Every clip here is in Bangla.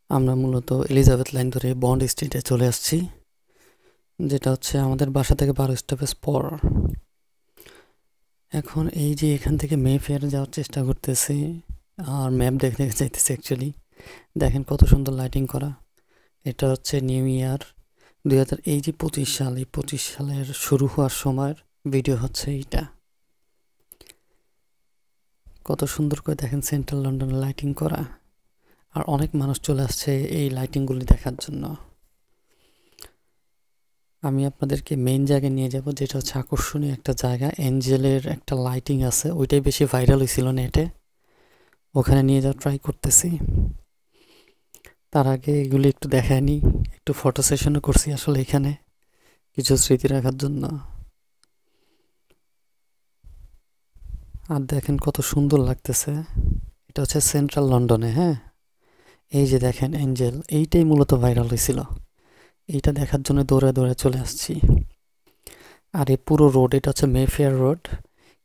আমরা মূলত এলিজাবেথ লাইন ধরে বন্ড স্ট্রিটে চলে আসছি, যেটা হচ্ছে আমাদের বাসা থেকে 12 স্টপেজ পর। এখন এই যে এখান থেকে মেফেয়ার যাওয়ার চেষ্টা করতেছি আর ম্যাপ দেখে দেখে যাইতেছি। অ্যাকচুয়ালি দেখেন কত সুন্দর লাইটিং করা। এটা হচ্ছে নিউ ইয়ার 2025 সাল। এই 25 সালের শুরু হওয়ার সময়ের ভিডিও হচ্ছে এইটা। কত সুন্দর করে দেখেন সেন্ট্রাল লন্ডনে লাইটিং করা, আর অনেক মানুষ চলে আসছে এই লাইটিংগুলি দেখার জন্য। আমি আপনাদেরকে মেইন জায়গায় নিয়ে যাব, যেটা হচ্ছে আকর্ষণীয় একটা জায়গা। এঞ্জেলের একটা লাইটিং আছে, ওইটাই বেশি ভাইরাল হয়েছিল নেটে। ওখানে নিয়ে যাওয়ার ট্রাই করতেছি। তার আগে এগুলি একটু দেখায় নিই, একটু ফটো সেশনও করছি আসলে এখানে কিছু স্মৃতি রাখার জন্য। আর দেখেন কত সুন্দর লাগতেছে। এটা হচ্ছে সেন্ট্রাল লন্ডনে। হ্যাঁ, এই যে দেখেন এঞ্জেল, এইটাই মূলত ভাইরাল হয়েছিল। এইটা দেখার জন্য দৌড়ে দৌড়ে চলে আসছি। আর এই পুরো রোড, এটা হচ্ছে মেফেয়ার রোড।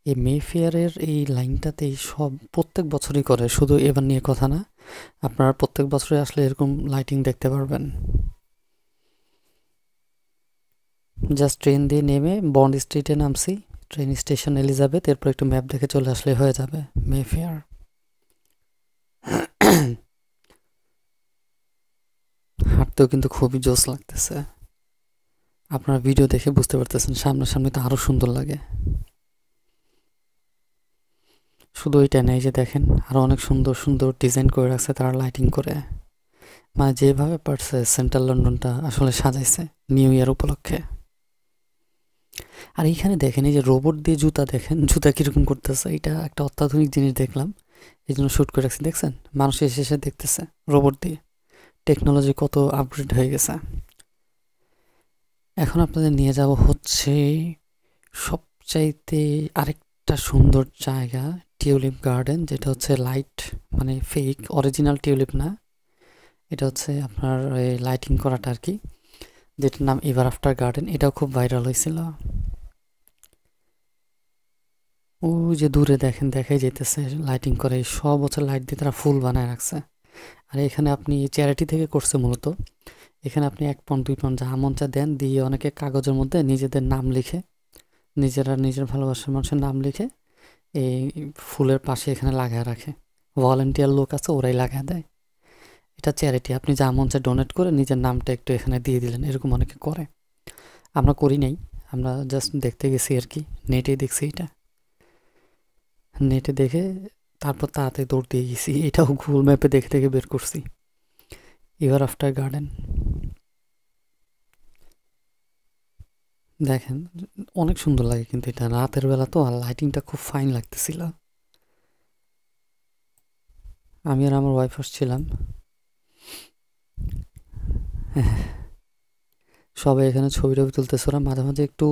এই মেফেয়ারের এই লাইনটাতে সব প্রত্যেক বছরই করে, শুধু এবার নিয়ে কথা না, আপনারা প্রত্যেক বছরই আসলে এরকম লাইটিং দেখতে পারবেন। জাস্ট ট্রেন দিয়ে নেমে বন্ড স্ট্রিটে নামছি, ট্রেন স্টেশন এলিজাবেথ, এরপর একটু ম্যাপ দেখে চলে আসলে হয়ে যাবে মেফেয়ার। হাঁটতেও কিন্তু খুবই জোস লাগতেছে। আপনারা ভিডিও দেখে বুঝতে পারতেছেন, সামনাসামনি তো আরও সুন্দর লাগে। শুধু ওইটা নেই, যে দেখেন আরও অনেক সুন্দর সুন্দর ডিজাইন করে রাখছে তারা লাইটিং করে। মানে যেভাবে পারছে সেন্ট্রাল লন্ডনটা আসলে সাজাইছে নিউ ইয়ার উপলক্ষে। আর এইখানে দেখেন এই যে রোবট দিয়ে জুতা, দেখেন জুতা কীরকম করতেছে। এটা একটা অত্যাধুনিক জিনিস দেখলাম, এই জন্য শ্যুট করে রাখছি। দেখছেন মানুষ এসে এসে দেখতেছে রোবট দিয়ে। টেকনোলজি কত আপগ্রেড হয়ে গেছে। এখন আপনাদের নিয়ে যাব হচ্ছে সবচাইতে আরেকটা সুন্দর জায়গা, টিউলিপ গার্ডেন, যেটা হচ্ছে লাইট, মানে ফেক, অরিজিনাল টিউলিপ না। এটা হচ্ছে আপনার লাইটিং করাটা আর কি, যেটার নাম এভার আফটার গার্ডেন। এটাও খুব ভাইরাল হয়েছিল। ওই যে দূরে দেখেন, দেখাই যেতেছে লাইটিং করে, সব বছর লাইট দিয়ে তারা ফুল বানায় রাখছে। আর এখানে আপনি চ্যারিটি থেকে করছে মূলত। এখানে আপনি 1 পাউন্ড 2 পাউন্ড যা মন চা দেন, দিয়ে অনেকে কাগজের মধ্যে নিজেদের নাম লিখে, নিজেরা নিজের ভালোবাসার মানুষের নাম লিখে এই ফুলের পাশে এখানে লাগায় রাখে। ভলেন্টিয়ার লোক আছে, ওরাই লাগায় দেয়। এটা চ্যারিটি, আপনি যা মন চায় ডোনেট করে নিজের নামটা একটু এখানে দিয়ে দিলেন, এরকম অনেকে করে। আমরা করি নাই, আমরা জাস্ট দেখতে গেছি আর কি। নেটেই দেখছি এটা, নেটে দেখে তারপর তাড়াতাড়ি দৌড় দিয়ে গেছি। এটাও গুগল ম্যাপে দেখে দেখে বের করছি, এভার আফটার গার্ডেন। দেখেন অনেক সুন্দর লাগে কিন্তু এটা রাতের বেলা তো, আর লাইটিংটা খুব ফাইন লাগতেছিল। আমি আর আমার ওয়াইফ আসছিলাম। সবাই এখানে ছবি টবি তুলতেছে। ওরা মাঝে মাঝে একটু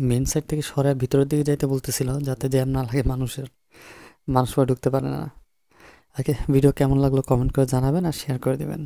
মেন সাইড থেকে সরে ভিতরের দিকে যাইতে বলতেছিল, যাতে জ্যাম না লাগে মানুষের, মানুষ ঢুকতে পারে না। ওকে, ভিডিও কেমন লাগলো কমেন্ট করে জানাবেন আর শেয়ার করে দেবেন।